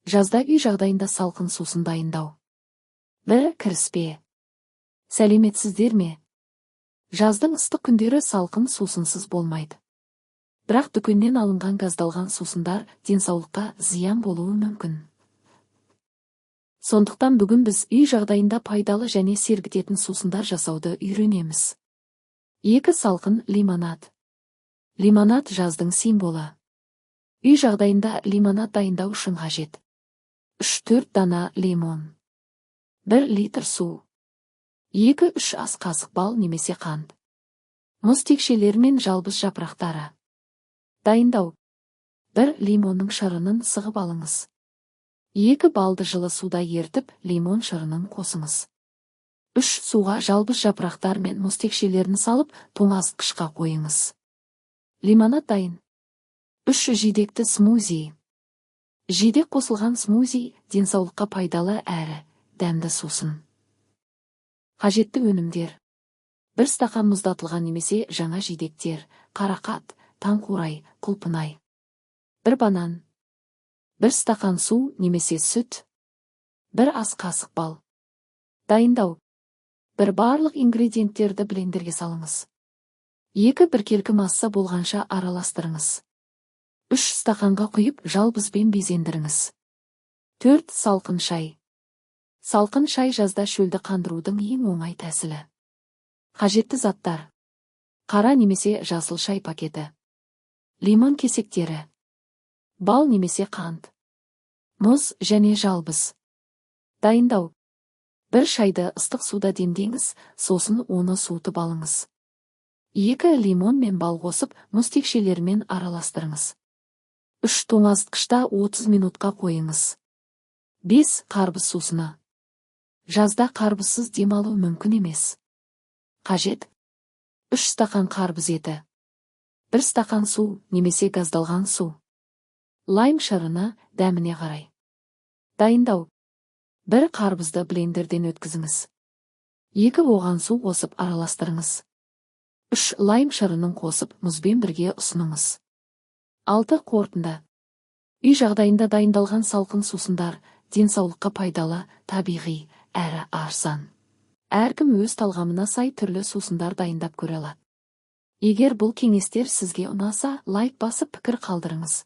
Жазда үй жағдайында салқын сусын дайындау. 1. Кіріспе. Сәлеметсіздер ме? Жаздың ыстық күндері салқын сусынсыз болмайды. Бірақ дүкеннен алынған газдалған сусындар денсаулыққа зиян болуы мүмкін. Сондықтан бүгін біз үй жағдайында пайдалы және сергітетін сусындар жасауды үйренеміз. 2. Салқын лимонад. Лимонад жаздың символы. Үй жағдайында лимонад дайындау үшін қажет. 3-4 дана лимон. 1 литр су. 2-3 ас қасық бал немесе қант. Мұз текшелері мен жалбыз жапырақтары. Дайындау. 1 лимонның шырынын сығып алыңыз. 2 балды жылы суда ертіп, лимон шырынын қосыңыз. 3 суға жалбыз жапырақтар мен мұз текшелерін салып, тоңазытқышқа қойыңыз. Лимонад дайын. 3 жидекті смузи. Жидек қосылған смузи денсаулыққа пайдалы әрі дәмді сусын. Қажетті өнімдер. 1 стақан мұздатылған немесе жаңа жидектер, қарақат, таңқурай, құлпынай. 1 банан. 1 стақан су немесе сүт. 1 ас қасық бал. Дайындау. 1 барлық ингредиенттерді блендерге салыңыз. 2 біркелкі масса болғанша араластырыңыз. 3 стақанға құйып жалбызбен безендіріңіз. 4 салқын шай. Салқын шай жазда шөлді қандырудың ең оңай тәсілі. Қажетті заттар. Қара немесе жасыл шай пакеті. Лимон кесектері. Бал немесе қант. Мұз және жалбыз. Дайындау. 1 шайды ыстық суда демдеңіз, сосын оны суытып алыңыз. 2 лимон мен бал қосып, мұз текшелерімен араластырыңыз. 3 тоңазытқышта 30 минутқа қойыңыз. 5 қарбыз сусыны. Жазда қарбызсыз демалу мүмкін емес. Қажет. 3 стақан қарбыз еті. 1 стақан су немесе газдалған су. Лайм шырыны дәміне қарай. Дайындау. 1 қарбызды блендерден өткізіңіз. 2 оған су қосып араластырыңыз. 3 лайм шырынын қосып мұзбен бірге ұсыныңыз. 6 қорытынды. Үй жағдайында дайындалған салқын сусындар денсаулыққа пайдалы, табиғи әрі арзан. Әркім өз талғамына сай түрлі сусындар дайындап көре алады. Егер бұл кеңестер сізге ұнаса, лайк басып пікір қалдырыңыз.